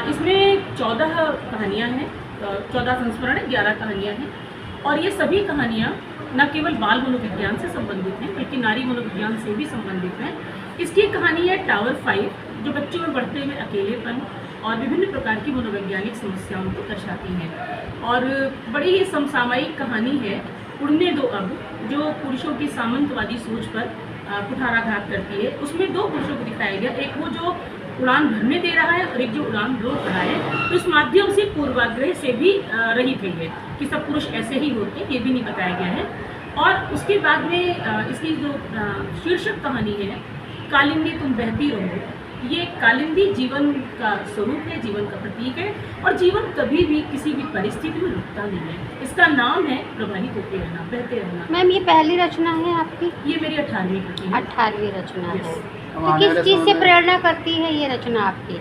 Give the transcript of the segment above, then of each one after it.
इसमें 14 कहानियाँ हैं, 14 संस्मरण है, 11 कहानियाँ हैं और ये सभी कहानियाँ न केवल बाल मनोविज्ञान से संबंधित हैं बल्कि नारी मनोविज्ञान से भी संबंधित हैं। इसकी कहानी है टावर 5, जो बच्चों में बढ़ते हुए अकेलेपन और विभिन्न प्रकार की मनोवैज्ञानिक समस्याओं को दर्शाती हैं। और बड़ी ही समसामयिक कहानी है उड़ने दो अब, जो पुरुषों की सामंतवादी सोच पर कुठाराघात करती है। उसमें दो पुरुषों को दिखाया गया, एक वो जो उड़ान भरने दे रहा है और एक जो उड़ान रोक रहा है। तो इस माध्यम से पूर्वाग्रह से भी रहित हुई है कि सब पुरुष ऐसे ही होते हैं, ये भी नहीं बताया गया है। और उसके बाद में इसकी जो शीर्षक कहानी है कालिंदी तुम बहती रहो, ये कालिंदी जीवन का स्वरूप है, जीवन का प्रतीक है और जीवन कभी भी किसी भी परिस्थिति में रुकता नहीं है। इसका नाम है प्रवाहित होते रहना, बहते रहना। मैम ये पहली रचना है आपकी? ये मेरी 18वीं कृति है। 18वीं रचना है। तो किस चीज़ से प्रेरणा करती है ये रचना आपकी?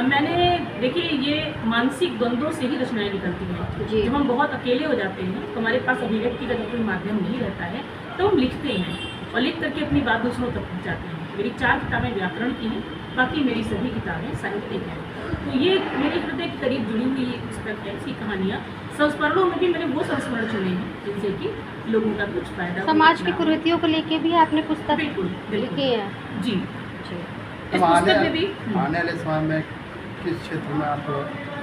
मैंने देखिए ये मानसिक द्वंद्वों से ही रचनाएं निकलती हैं। जब हम बहुत अकेले हो जाते हैं तो हमारे पास अभिव्यक्ति का कोई माध्यम नहीं रहता है तो हम लिखते हैं और लिख करके अपनी बात दूसरों तक पहुँचाते हैं। मेरी 4 किताबें व्याकरण की हैं, बाकी मेरी सभी किताबें साहित्यिक हैं। तो ये मेरे हृदय के करीब जुड़ी हुई ये पुस्तक है। ऐसी कहानियाँ संस्मरणों में भी मैंने वो संस्मरण चुने हैं जिनसे कि लोगों का कुछ फायदा। समाज की कुरीतियों को लेके भी आपने पुस्तक लिखी है? जी। इस पुस्तक में भी आने वाले समय में किस क्षेत्र में आप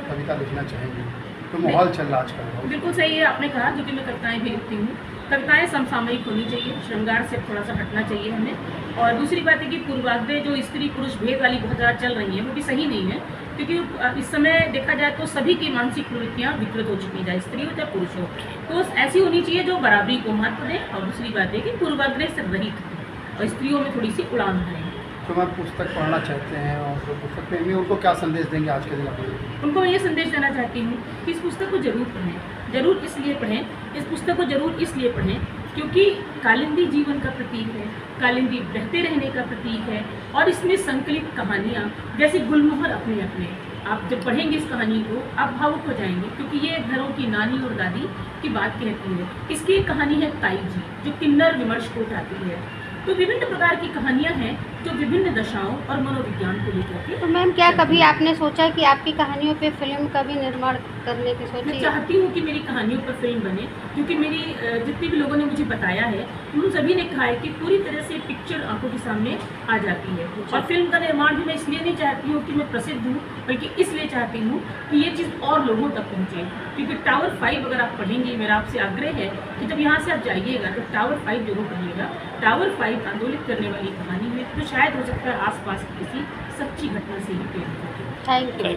कविता लिखना चाहेंगे? तो माहौल चल रहा आजकल। बिल्कुल सही है, आपने कहा, जो कि मैं कविताएं भी लिखती हूँ। कविताएं समसामयिक होनी चाहिए, श्रृंगार से थोड़ा सा हटना चाहिए हमें। और दूसरी बात है कि पूर्वाग्रह जो स्त्री पुरुष भेद वाली बहुत ज़्यादा चल रही है वो भी सही नहीं है, क्योंकि इस समय देखा जाए तो सभी की मानसिक प्रवृत्तियाँ विकृत हो चुकी हैं, चाहे स्त्री हो चाहे पुरुष हो। तो ऐसी होनी चाहिए जो बराबरी को महत्व दे। और दूसरी बात है कि पूर्वाग्रह से रहित हो और स्त्रियों में थोड़ी सी उड़ान भरें। तो मैं पुस्तक पढ़ना चाहते हैं और जो पुस्तक प्रेमी उनको क्या संदेश देंगे आज के दिन अपने? उनको मैं ये संदेश देना चाहती हूँ कि इस पुस्तक को जरूर पढ़ें, जरूर इसलिए पढ़ें, इस पुस्तक को जरूर इसलिए पढ़ें क्योंकि कालिंदी जीवन का प्रतीक है, कालिंदी बहते रहने का प्रतीक है। और इसमें संकलित कहानियाँ जैसे गुलमोहर अपने अपने, आप जब पढ़ेंगे इस कहानी को आप भावुक हो जाएंगे, क्योंकि ये घरों की नानी और दादी की बात कहती है। इसकी एक कहानी है ताई जी, जो किन्नर विमर्श को उठाती है। तो विभिन्न प्रकार की कहानियां हैं जो विभिन्न दशाओं और मनोविज्ञान को लेकर के। तो मैम क्या कभी आपने सोचा कि आपकी कहानियों पे फिल्म का भी निर्माण करने की सोची? मैं चाहती हूँ कि मेरी कहानियों पर फिल्म बने, क्योंकि मेरी जितने भी लोगों ने मुझे बताया है उन सभी ने कहा है कि पूरी तरह से पिक्चर आंखों के सामने आ जाती है। और फिल्म का निर्माण भी मैं इसलिए नहीं चाहती हूँ कि मैं प्रसिद्ध हूँ, बल्कि इसलिए चाहती हूँ कि ये चीज़ और लोगों तक पहुँचे। क्योंकि टावर 5 अगर आप पढ़ेंगे, मेरा आपसे आग्रह है कि जब यहाँ से आप जाइएगा तो टावर 5 जरूर पढ़िएगा। टावर 5 आंदोलित करने वाली कहानी में तो शायद हो सकता है आसपास किसी सच्ची घटना से ही प्रेरित हो। Thank you.